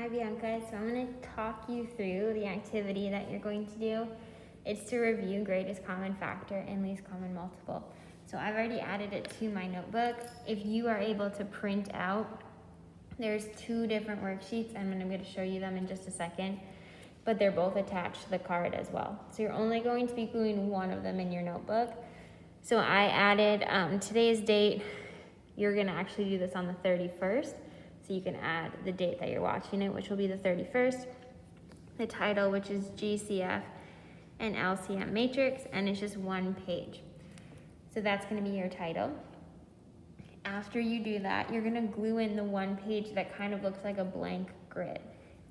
Hi Bianca, so I'm going to talk you through the activity that you're going to do. It's to review greatest common factor and least common multiple. So I've already added it to my notebook. If you are able to print out, there's two different worksheets and I'm going to show you them in just a second, but they're both attached to the card as well. So you're only going to be gluing one of them in your notebook. So I added today's date. You're going to actually do this on the 31st. So you can add the date that you're watching it, which will be the 31st. The title, which is GCF and LCM matrix, and it's just one page. So that's going to be your title. After you do that, you're going to glue in the one page that kind of looks like a blank grid.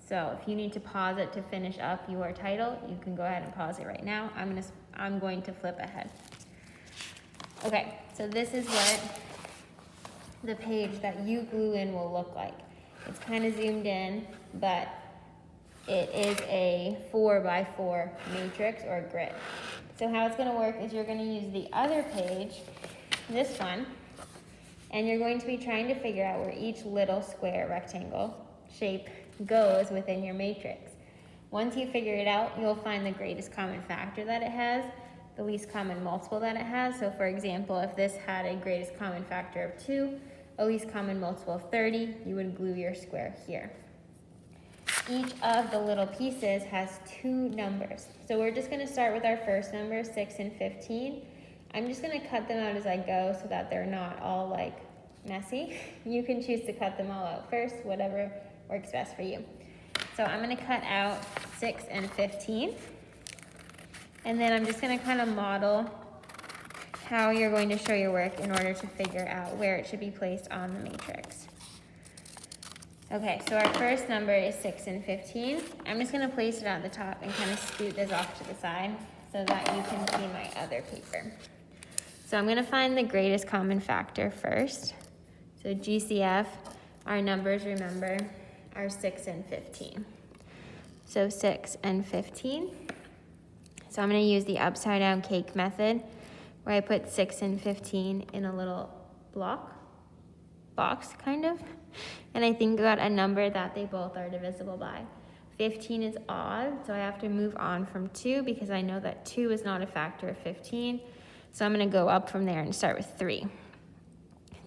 So if you need to pause it to finish up your title, you can go ahead and pause it right now. I'm going to flip ahead. Okay, so this is what the page that you glue in will look like. It's kind of zoomed in, but it is a 4x4 matrix or grid. So how it's going to work is you're going to use the other page, this one, and you're going to be trying to figure out where each little square rectangle shape goes within your matrix. Once you figure it out, you'll find the greatest common factor that it has, the least common multiple that it has. So for example, if this had a greatest common factor of 2, a least common multiple of 30, you would glue your square here. Each of the little pieces has 2 numbers. So we're just going to start with our first number, 6 and 15. I'm just going to cut them out as I go so that they're not all like messy. You can choose to cut them all out first, whatever works best for you. So I'm going to cut out 6 and 15. And then I'm just going to kind of model how you're going to show your work in order to figure out where it should be placed on the matrix. Okay, so our first number is 6 and 15. I'm just going to place it at the top and kind of scoot this off to the side so that you can see my other paper. So I'm going to find the greatest common factor first. So GCF, our numbers, remember, are 6 and 15. So 6 and 15. So I'm going to use the upside down cake method, where I put 6 and 15 in a little box kind of, and I think about a number that they both are divisible by. 15 is odd, so I have to move on from 2 because I know that 2 is not a factor of 15, so I'm going to go up from there and start with 3.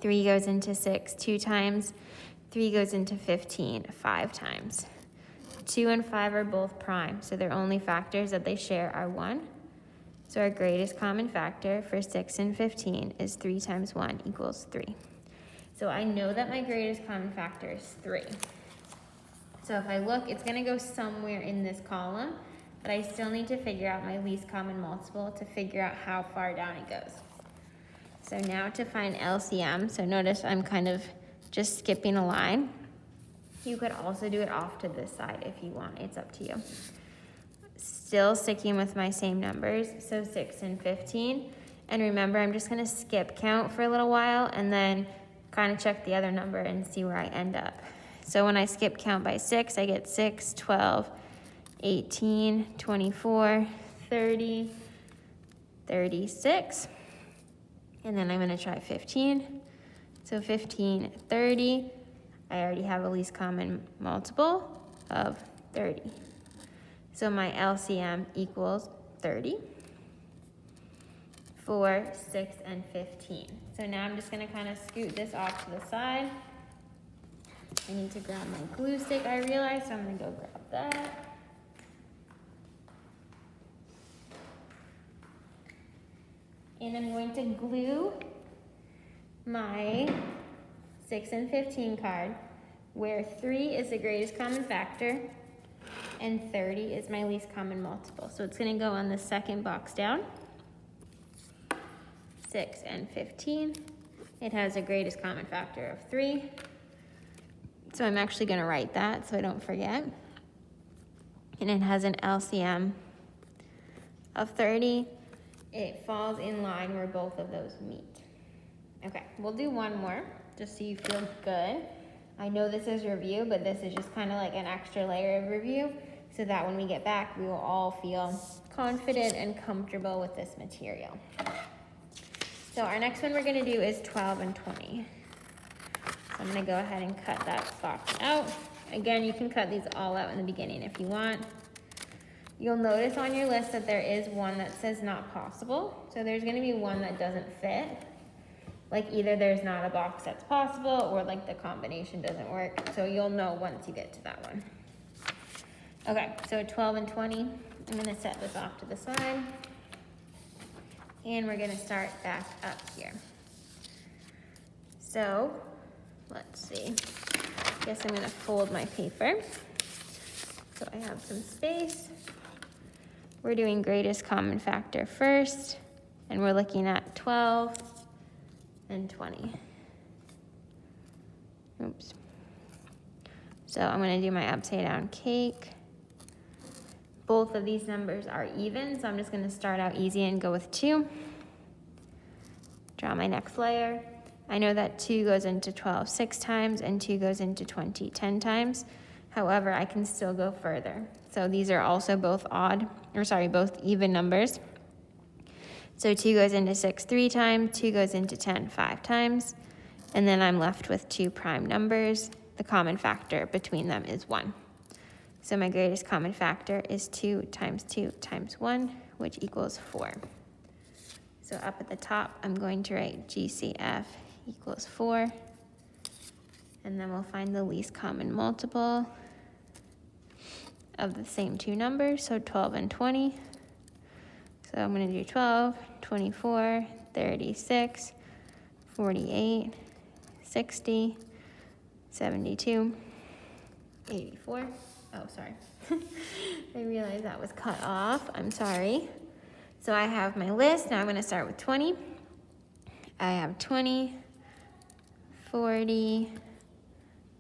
3 goes into 6 2 times, 3 goes into 15 5 times. 2 and 5 are both prime, so their only factors that they share are 1. So our greatest common factor for 6 and 15 is 3 times 1 equals 3. So I know that my greatest common factor is 3. So if I look, it's going to go somewhere in this column, but I still need to figure out my least common multiple to figure out how far down it goes. So now to find LCM, so notice I'm kind of just skipping a line. You could also do it off to this side if you want, it's up to you. Still sticking with my same numbers, so 6 and 15. And remember, I'm just gonna skip count for a little while and then kind of check the other number and see where I end up. So when I skip count by 6, I get 6, 12, 18, 24, 30, 36. And then I'm gonna try 15. So 15, 30. I already have a least common multiple of 30. So my LCM equals 30 for 6 and 15. So now I'm just going to kind of scoot this off to the side. I need to grab my glue stick, I realized, so I'm going to go grab that. And I'm going to glue my 6 and 15 card where 3 is the greatest common factor and 30 is my least common multiple. So it's going to go on the second box down. 6 and 15. It has a greatest common factor of 3. So I'm actually going to write that so I don't forget. And it has an LCM of 30. It falls in line where both of those meet. Okay, we'll do one more just so you feel good. I know this is review, but this is just kind of like an extra layer of review so that when we get back, we will all feel confident and comfortable with this material. So our next one we're going to do is 12 and 20. So I'm going to go ahead and cut that box out Again, you can cut these all out in the beginning if you want. You'll notice on your list that there is one that says not possible. So there's gonna be one that doesn't fit. Like either there's not a box that's possible or like the combination doesn't work. So you'll know once you get to that one. Okay, so 12 and 20, I'm gonna set this off to the side. And we're gonna start back up here. So, let's see. Guess I'm gonna fold my paper. So I have some space. We're doing greatest common factor first, and we're looking at 12 and 20. Oops. So I'm gonna do my upside down cake. Both of these numbers are even, so I'm just gonna start out easy and go with 2. Draw my next layer. I know that 2 goes into 12 6 times and 2 goes into 20 10 times. However, I can still go further. So these are also both both even numbers. So 2 goes into 6 3 times, 2 goes into 10 5 times, and then I'm left with 2 prime numbers. The common factor between them is 1. So my greatest common factor is 2 times 2 times 1, which equals 4. So up at the top, I'm going to write GCF equals 4, and then we'll find the least common multiple of the same 2 numbers, so 12 and 20. So I'm going to do 12, 24, 36, 48, 60, 72, 84. Oh, sorry. I realized that was cut off. I'm sorry. So I have my list. Now I'm going to start with 20. I have 20, 40,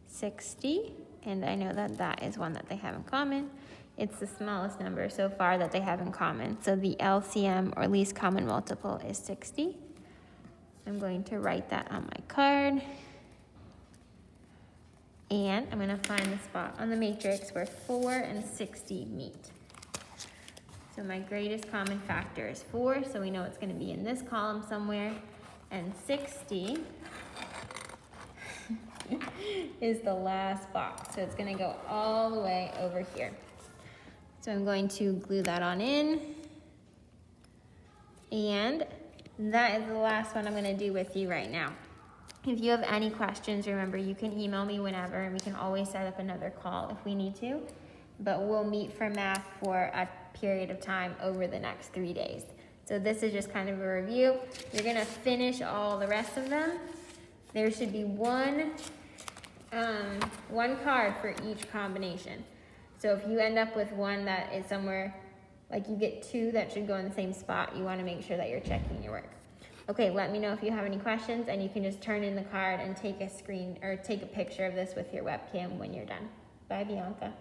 60, and I know that that is one that they have in common. It's the smallest number so far that they have in common. So the LCM, or least common multiple, is 60. I'm going to write that on my card. And I'm going to find the spot on the matrix where 4 and 60 meet. So my greatest common factor is 4, so we know it's going to be in this column somewhere. And 60 is the last box, so it's going to go all the way over here. So I'm going to glue that on in. And that is the last one I'm going to do with you right now. If you have any questions, remember you can email me whenever, and we can always set up another call if we need to. But we'll meet for math for a period of time over the next 3 days. So this is just kind of a review. You're going to finish all the rest of them. There should be one card for each combination. So if you end up with one that is somewhere, like you get 2 that should go in the same spot, you want to make sure that you're checking your work. Okay, let me know if you have any questions, and you can just turn in the card and take a picture of this with your webcam when you're done. Bye, Bianca.